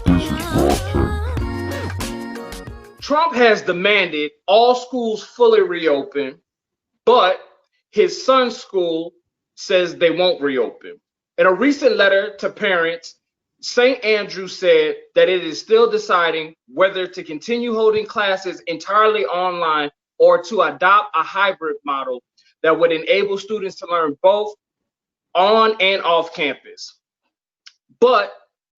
This is Raw Take. Trump has demanded all schools fully reopen, but his son's school says they won't reopen. In a recent letter to parents, St. Andrew said that it is still deciding whether to continue holding classes entirely online or to adopt a hybrid model that would enable students to learn both on and off campus. But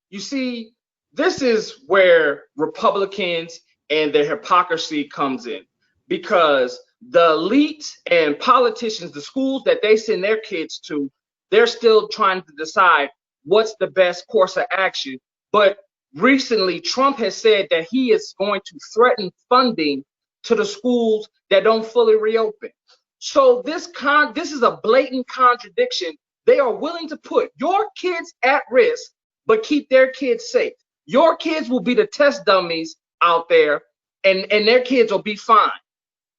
you see, this is where Republicans and their hypocrisy comes in, because the elite and politicians, the schools that they send their kids to, they're still trying to decide what's the best course of action. But recently, Trump has said that he is going to threaten funding to the schools that don't fully reopen. So this is a blatant contradiction. They are willing to put your kids at risk, but keep their kids safe. Your kids will be the test dummies out there, and their kids will be fine.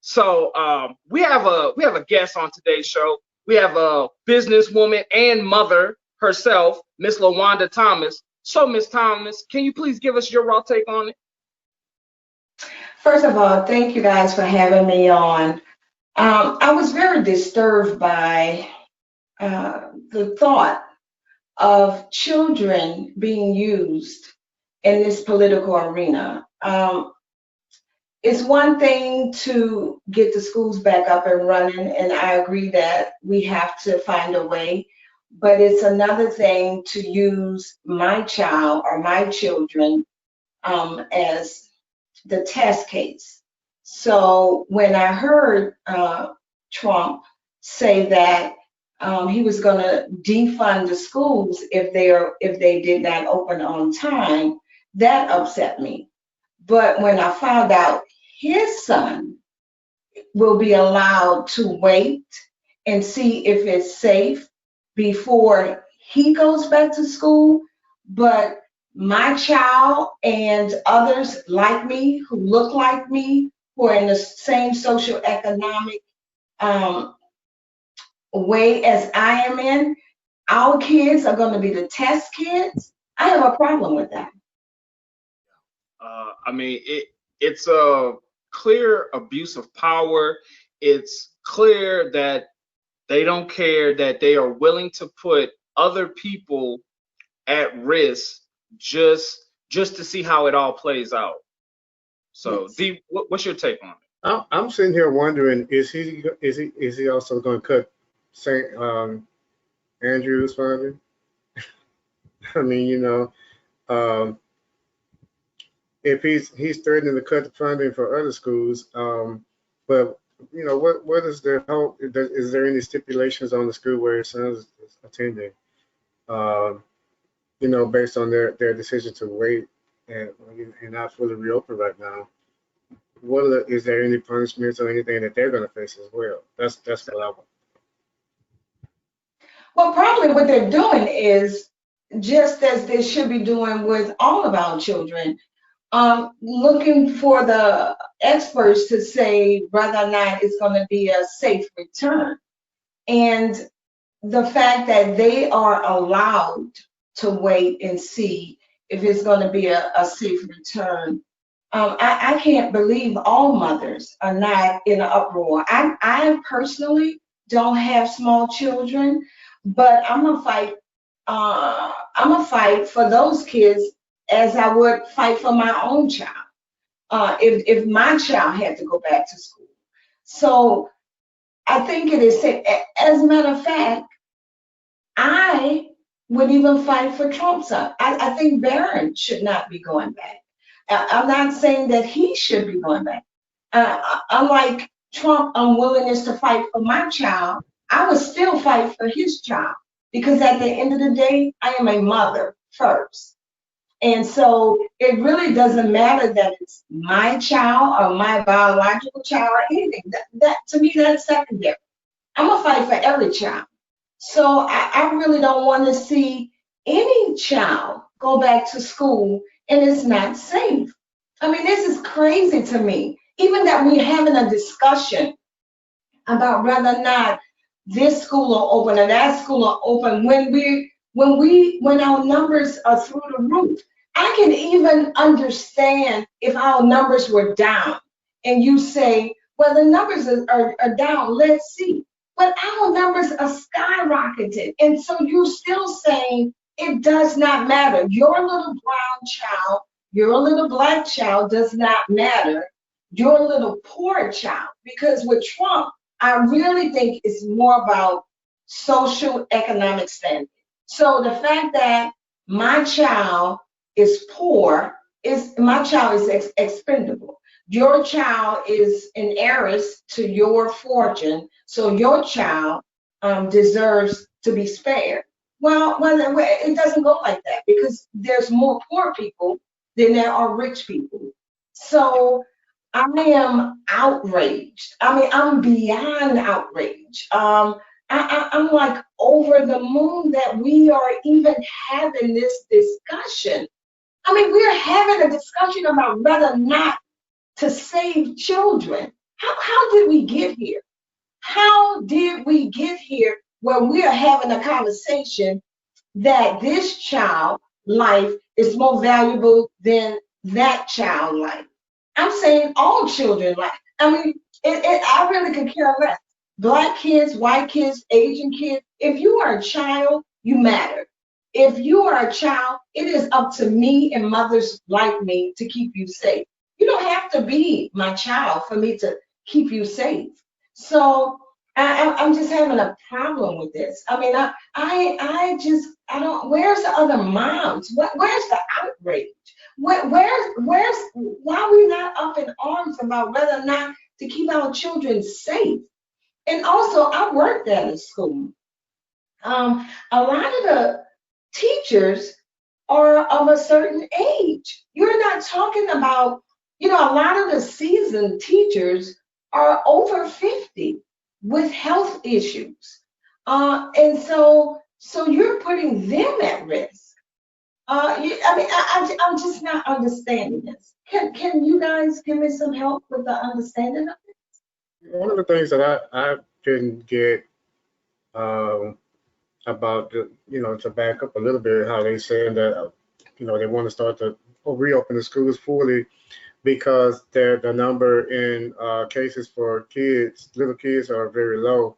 So we have a guest on today's show. We have a businesswoman and mother herself, Miss LaWanda Thomas. So, Miss Thomas, can you please give us your raw take on it? First of all, thank you guys for having me on. I was very disturbed by the thought of children being used in this political arena. It's one thing to get the schools back up and running, and I agree that we have to find a way, but it's another thing to use my child or my children as the test case. So when I heard Trump say that he was going to defund the schools if they did not open on time, that upset me. But when I found out his son will be allowed to wait and see if it's safe before he goes back to school, but my child and others like me, who look like me, who are in the same socioeconomic way as I am in, our kids are going to be the test kids. I have a problem with that. I mean, it's a clear abuse of power. It's clear that they don't care, that they are willing to put other people at risk just to see how it all plays out. So, D, what's your take on it? I'm sitting here wondering, is he also going to cut St. Andrew's funding? I mean, if he's threatening to cut the funding for other schools, but what is the hope? Is there any stipulations on the school where his son is attending? Based on their decision to wait and not fully reopen right now. Is there any punishments or anything that they're going to face as well? That's what I want. Well, probably what they're doing is just as they should be doing with all of our children, looking for the experts to say whether or not it's going to be a safe return. And the fact that they are allowed to wait and see if it's going to be a safe return, I can't believe all mothers are not in an uproar. I personally don't have small children, but I'm gonna fight. I'm gonna fight for those kids as I would fight for my own child. If my child had to go back to school, so I think it is safe. As a matter of fact, I would even fight for Trump's son. I think Barron should not be going back. I'm not saying that he should be going back. Unlike Trump's unwillingness to fight for my child, I would still fight for his child, because at the end of the day, I am a mother first. And so it really doesn't matter that it's my child or my biological child or anything. That to me, that's secondary. I'm gonna fight for every child. So I really don't want to see any child go back to school and it's not safe. I mean, this is crazy to me. Even that we're having a discussion about whether or not this school will open or that school will open when our numbers are through the roof. I can even understand if our numbers were down and you say, well, the numbers are down, let's see. But our numbers are skyrocketed. And so you're still saying it does not matter. Your little brown child, your little black child does not matter. Your little poor child. Because with Trump, I really think it's more about social economic standing. So the fact that my child is poor is my child is expendable. Your child is an heiress to your fortune, so your child deserves to be spared. Well, it doesn't go like that because there's more poor people than there are rich people. So I am outraged. I mean, I'm beyond outraged. I'm like over the moon that we are even having this discussion. I mean, we're having a discussion about whether or not to save children. How did we get here? How did we get here where we are having a conversation that this child life is more valuable than that child life? I'm saying all children life. I mean, I really could care less. Black kids, white kids, Asian kids. If you are a child, you matter. If you are a child, it is up to me and mothers like me to keep you safe. You don't have to be my child for me to keep you safe. So I'm just having a problem with this. I mean, I don't. Where's the other moms? Where's the outrage? Why are we not up in arms about whether or not to keep our children safe? And also, I worked at a school. A lot of the teachers are of a certain age. You're not talking about, a lot of the seasoned teachers are over 50 with health issues. And so you're putting them at risk. I'm just not understanding this. Can you guys give me some help with the understanding of it? One of the things that I didn't get um, about to back up a little bit, how they saying that they want to start to reopen the schools fully because the number in cases for little kids, are very low.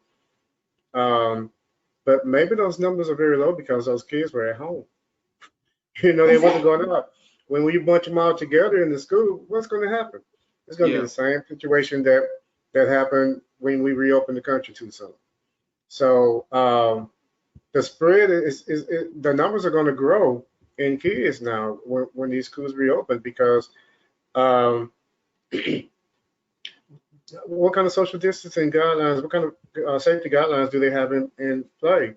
Um, but maybe those numbers are very low because those kids were at home. They wasn't Exactly. going up. When you bunch them all together in the school, what's going to happen? It's going to be Yeah. the same situation that happened when we reopened the country too soon. So the spread the numbers are going to grow in kids now when these schools reopen because um, what kind of social distancing guidelines, what kind of safety guidelines do they have in play?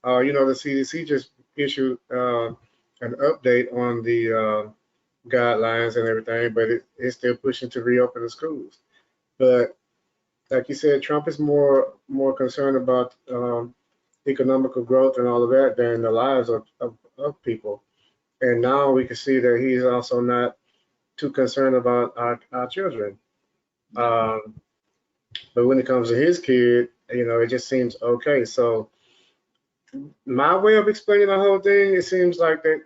The CDC just issued an update on the guidelines and everything, but it's still pushing to reopen the schools. But like you said, Trump is more concerned about economical growth and all of that than the lives of people. And now we can see that he's also not too concerned about our children. Yeah. But when it comes to his kid, it just seems okay. So my way of explaining the whole thing, it seems like that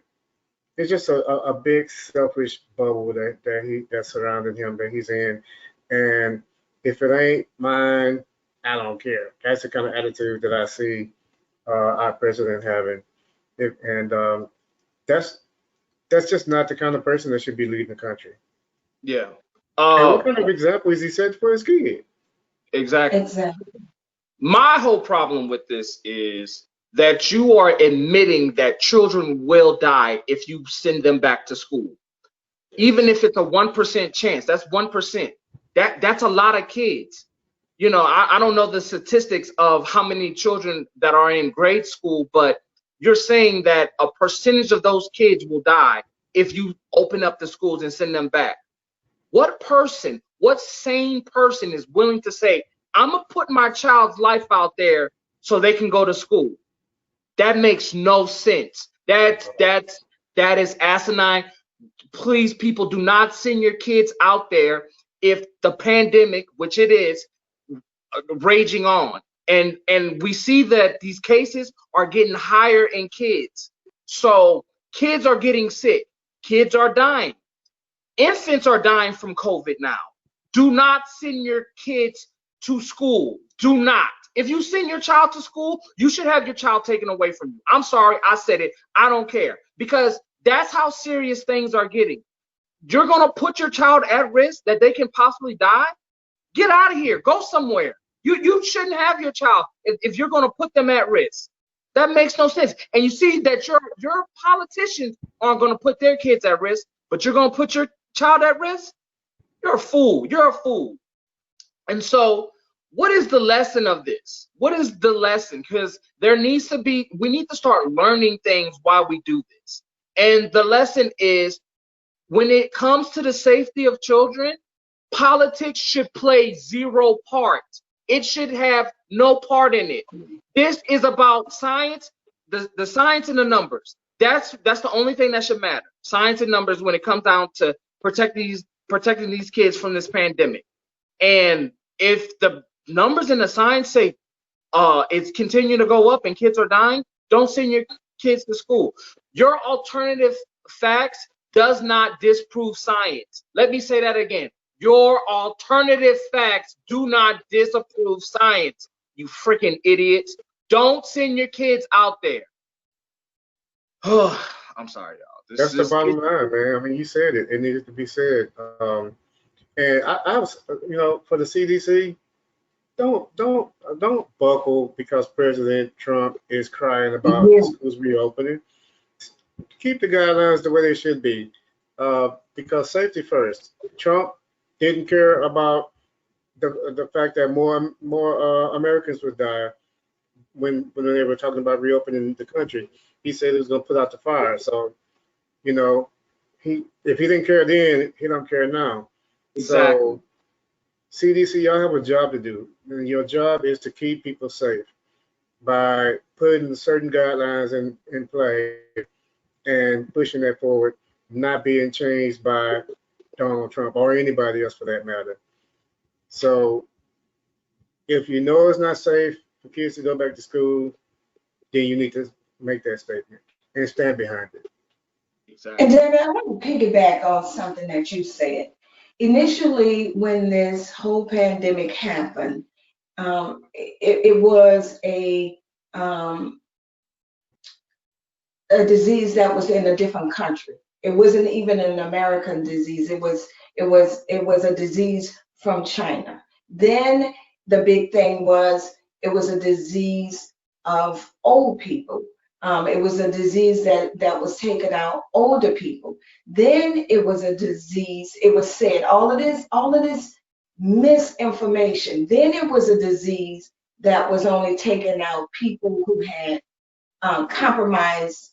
it's just a big selfish bubble that's surrounding him that he's in. And if it ain't mine, I don't care. That's the kind of attitude that I see our president having. And that's that's just not the kind of person that should be leading the country. Yeah. And what Uh, kind of example is he set for his kid? exactly. Exactly. My whole problem with this is that you are admitting that children will die if you send them back to school. Even if it's a 1% chance, that's 1%. That's a lot of kids. I don't know the statistics of how many children that are in grade school, but you're saying that a percentage of those kids will die if you open up the schools and send them back. What sane person is willing to say, I'm gonna put my child's life out there so they can go to school? That makes no sense. That is asinine. Please, people, do not send your kids out there if the pandemic, which it is, raging on. And we see that these cases are getting higher in kids. So kids are getting sick. Kids are dying. Infants are dying from COVID now. Do not send your kids to school. Do not. If you send your child to school, you should have your child taken away from you. I'm sorry, I said it. I don't care. Because that's how serious things are getting. You're going to put your child at risk that they can possibly die? Get out of here. Go somewhere. You shouldn't have your child if you're going to put them at risk. That makes no sense. And you see that your politicians aren't going to put their kids at risk, but you're going to put your child at risk? You're a fool. You're a fool. And so what is the lesson of this? What is the lesson? Because we need to start learning things while we do this. And the lesson is, when it comes to the safety of children, politics should play zero part. It should have no part in it. This is about science, the science and the numbers. That's the only thing that should matter. Science and numbers when it comes down to protecting these kids from this pandemic. And if the numbers in the science say it's continuing to go up and kids are dying, don't send your kids to school. Your alternative facts does not disprove science. Let me say that again. Your alternative facts do not disapprove science, you freaking idiots. Don't send your kids out there. I'm sorry, y'all. That's the bottom line, man. I mean, you said it. It needed to be said. And I was, for the CDC, don't buckle because President Trump is crying about schools reopening. Keep the guidelines the way they should be, because safety first. Trump didn't care about the fact that more Americans would die when they were talking about reopening the country. He said he was going to put out the fire. So, if he didn't care then, he don't care now. Exactly. So, CDC, y'all have a job to do, and your job is to keep people safe by putting certain guidelines in play and pushing that forward, not being changed by Donald Trump or anybody else for that matter. So if you know it's not safe for kids to go back to school, then you need to make that statement and stand behind it. Exactly. And David, I want to piggyback on something that you said. Initially, when this whole pandemic happened, it was a disease that was in a different country. It wasn't even an American disease. It was a disease from China. Then the big thing was it was a disease of old people. It was a disease that was taking out older people. Then it was a disease, it was said, all of this misinformation. Then it was a disease that was only taking out people who had compromised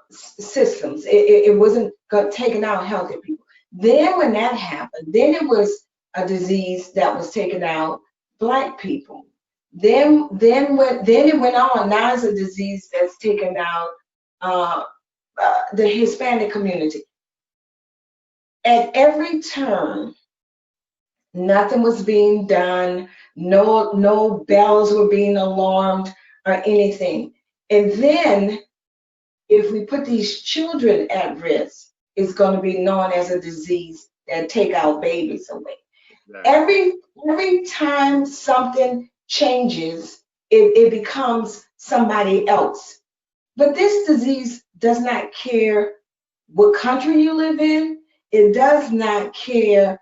systems. It wasn't taking out healthy people. Then when that happened, then it was a disease that was taking out Black people. Then it went on. Now it's a disease that's taken out the Hispanic community. At every turn, nothing was being done. No bells were being alarmed or anything. And then, if we put these children at risk, it's going to be known as a disease that take our babies away. Exactly. Every time something changes, it becomes somebody else. But this disease does not care what country you live in. It does not care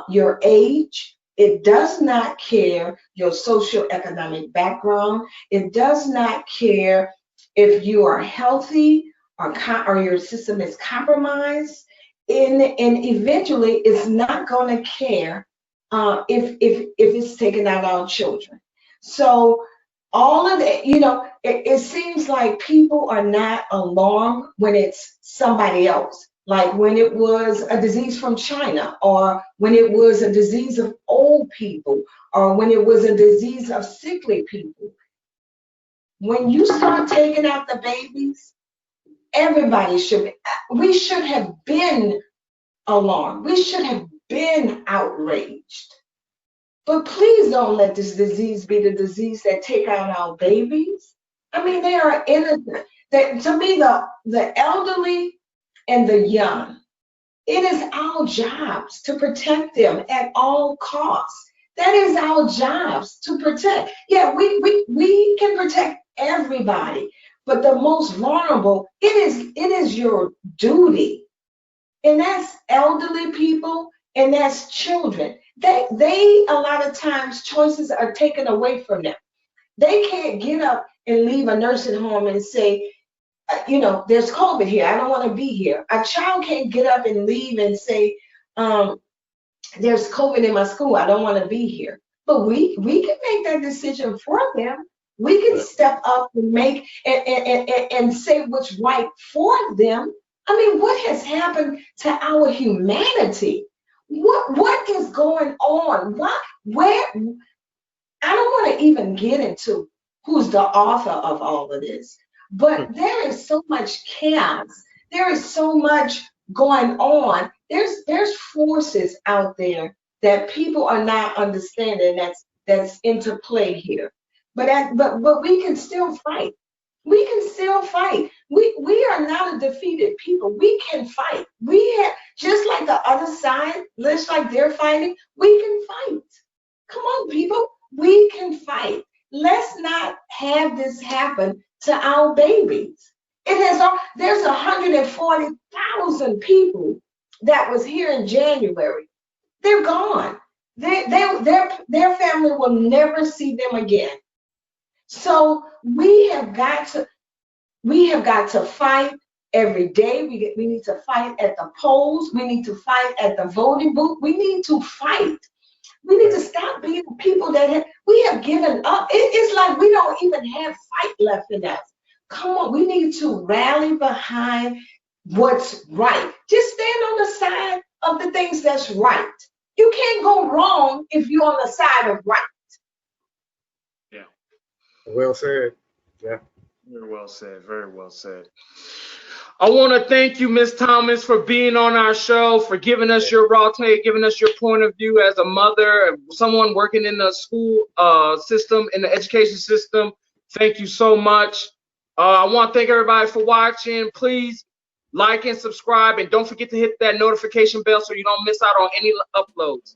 your age. It does not care your socioeconomic background. It does not care if you are healthy or your system is compromised. And eventually, it's not going to care if it's taking out our children. So all of that, it seems like people are not alarmed when it's somebody else. Like when it was a disease from China, or when it was a disease of old people, or when it was a disease of sickly people. When you start taking out the babies, we should have been alarmed. We should have been outraged. But please don't let this disease be the disease that take out our babies. I mean, they are innocent. To me, the elderly and the young. It is our jobs to protect them at all costs. That is our jobs to protect. Yeah, we can protect everybody, but the most vulnerable, it is your duty. And that's elderly people and that's children. They a lot of times choices are taken away from them. They can't get up and leave a nursing home and say, there's COVID here. I don't want to be here. A child can't get up and leave and say, there's COVID in my school. I don't want to be here. But we can make that decision for them. We can step up and make and say what's right for them. I mean, what has happened to our humanity? What is going on? Where? I don't want to even get into who's the author of all of this, but there is so much chaos. There is so much going on. There's forces out there that people are not understanding that's into play here. But we can still fight. We can still fight. We are not a defeated people. We can fight. We have, just like the other side, just like they're fighting, we can fight. Come on, people. We can fight. Let's not have this happen to our babies. There's 140,000 people that was here in January. They're gone. Their family will never see them again. So we have got to fight every day. We need to fight at the polls. We need to fight at the voting booth. We need to fight. We need to stop being people that we have given up. It's like we don't even have fight left in us. Come on, we need to rally behind what's right. Just stand on the side of the things that's right. You can't go wrong if you're on the side of right. Yeah. Well said. Yeah. Very well said. Very well said. I want to thank you, Ms. Thomas, for being on our show, for giving us your raw take, giving us your point of view as a mother, someone working in the school system, in the education system. Thank you so much. I want to thank everybody for watching. Please like and subscribe, and don't forget to hit that notification bell so you don't miss out on any uploads.